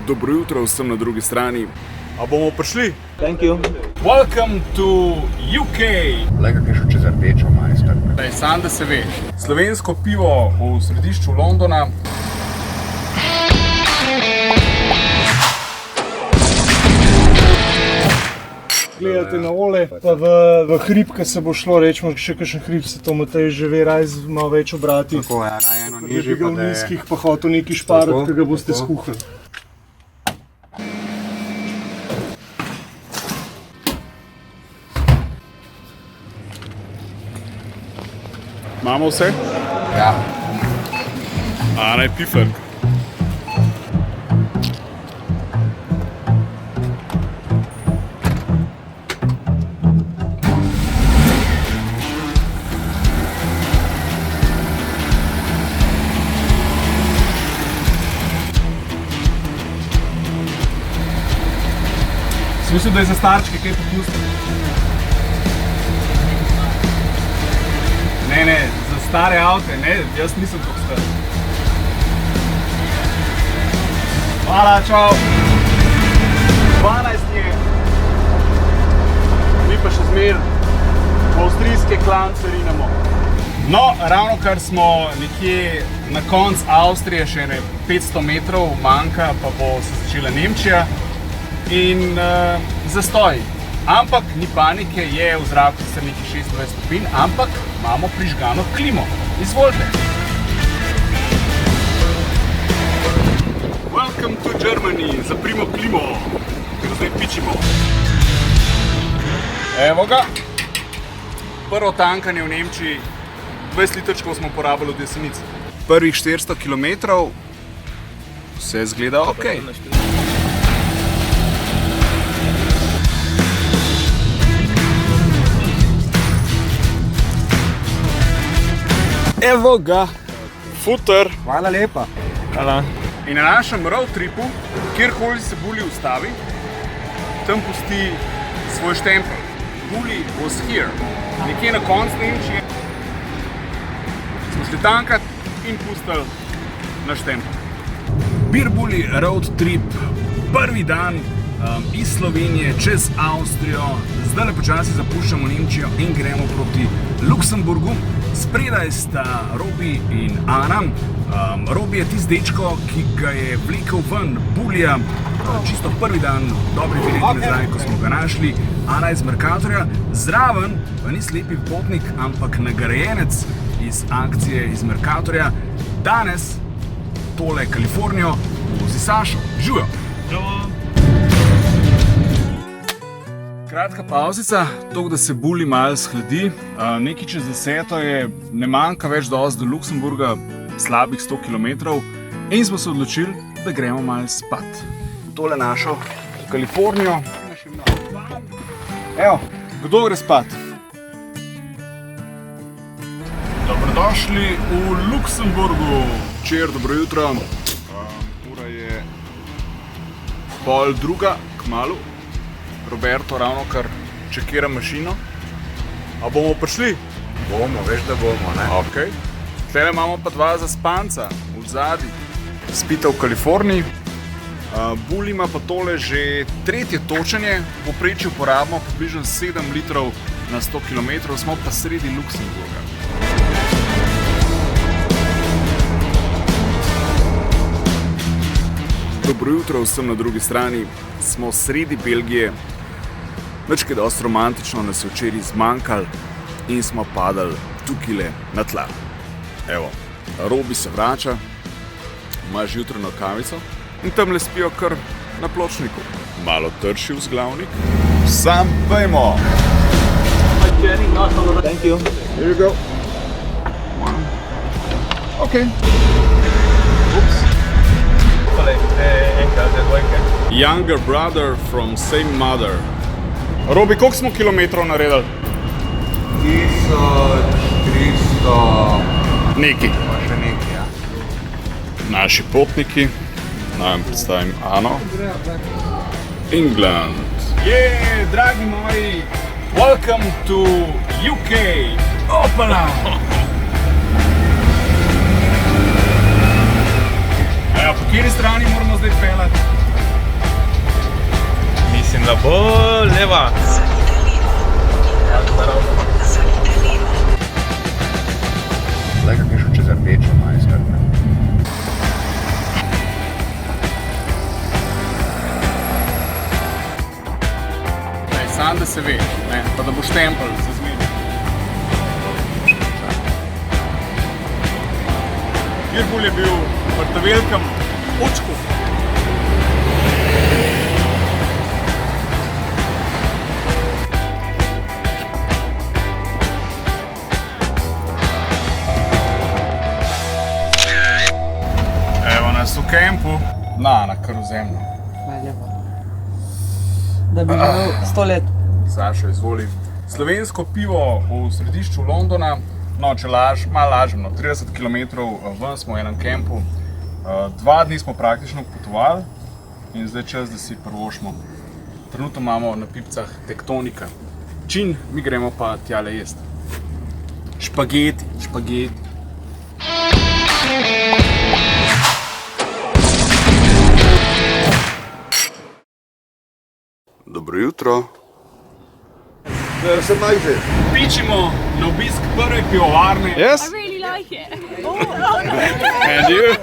Dobro jutro vsem na drugi strani. A bomo prišli? Thank you. Welcome to UK. Lega, ki je šel čez rdečo, majster. Daj, sam da se ve. Slovensko pivo v središču Londona. Gledate na ole, pa v hrib, ki se bo šlo, rečemo še kakšen hrib, se to Matej že ve, raj z malo več obrati. Tako je, raj eno Da nižje, bi ga pa v da je... nizkih pa hotel neki šparat, ki ga boste skuhali. Imamo vse? Ja. Ana je pifler. Mislim, da je za starčke kaj popustil. Ne, za stare avte, ne, jaz nisem tako star. Hvala, čau! 12 je. Mi pa še zmer avstrijske klance rinemo. No, ravno kar smo nekje na koncu Avstrije, še ne 500 metrov manjka, pa bo se začela Nemčija. In zastoj. Ampak ni panike, je v zraku sicer nekaj 26 stopinj, ampak imamo prižgano klimo. Izvolite. Welcome to Germany, zaprimo klimo, ker zdaj pičimo. Evo ga. Prvo tankanje v Nemčiji, 20 litrčkov smo porabili od Jesenice. Prvih 400 km, vse zgleda ok. Evo ga, futer. Hvala lepa. Hvala. In na našem road tripu, kjerkoli se Bully ustavi, tam pusti svoj štempel. Bully was here. Nekje na koncu Nemčije smo šli tankat in pustili naš štempel. Beer Bully road trip, prvi dan iz Slovenije čez Avstrijo. Zdaj počasi zapuščamo Nemčijo in gremo proti Luksemburgu. Spredaj sta Robi in Ana. Robi je tisti dečko, ki ga je vlekel ven Bullyja čisto prvi dan, dobri 2 leti nazaj, ko smo ga našli. Ana je z Mercatorja, zraven pa ni slepi potnik, ampak nagrajenec iz akcije iz Mercatorja. Danes tole Kalifornijo vozi Sašo. Živijo! Kratka pauzica, toliko da se Bully malo shladi. Nekaj čez 10 je, ne manjka več dosti do Luksemburga, slabih 100 km. In smo se odločili, da gremo malo spat. Tole našo Kalifornijo. Evo, kdo gre spat? Dobrodošli v Luksemburgu. Včer, dobro jutro. Ura je 1:30, kmalu. Roberto ravno kar čekira mašino. A bomo prišli? Bomo, veš, da bomo, ne? Ok. Tele imamo pa 2 zaspanca v zadnji. Spita v Kaliforniji. Bully ima pa tole že 3. točenje. V povprečju porabimo približno 7 litrov na 100 km, smo pa sredi Luksemburga. Dobro jutro vsem na drugi strani. Smo sredi Belgije. Več kaj dosti romantično nas je včeraj zmanjkalo in smo padali tukajle na tla. Evo, Robi se vrača, ima že jutrajno kavico in tamle spijo kar na pločniku. Malo trši vzglavnik. Sam pojmo! Thank you. Here you go. Ok. Younger brother from same mother. Robi, koliko smo kilometrov naredili? 1300... Neki. Pa še nekaj, ja. Naši potniki, naj vam predstavim Ano. England. Dragi moji, welcome to UK. Opala! Po kateri strani moramo zdaj peljati? Slabo, leva. Zdaj, kako je šel čez rdečo, majskrat. Sam da se ve, ne, pa da boš tempelj za zmeraj. Kirkul je bil v ta velikem očku. Evo nas v kempu, na karuzemno. Da bi imel 100 let. Sašo, izvoli. Slovensko pivo v središču Londona, no, če malo lažem, 30 km ven smo v enem kempu. 2 dni smo praktično potovali in zdaj čas, da si prvošmo. Trenutno imamo na pipcah tektonika. Čin, mi gremo pa tjale jesti. Špageti. Dobro jutro. Pičimo na obisk prve pivovarne. Yes? I really like it. And you?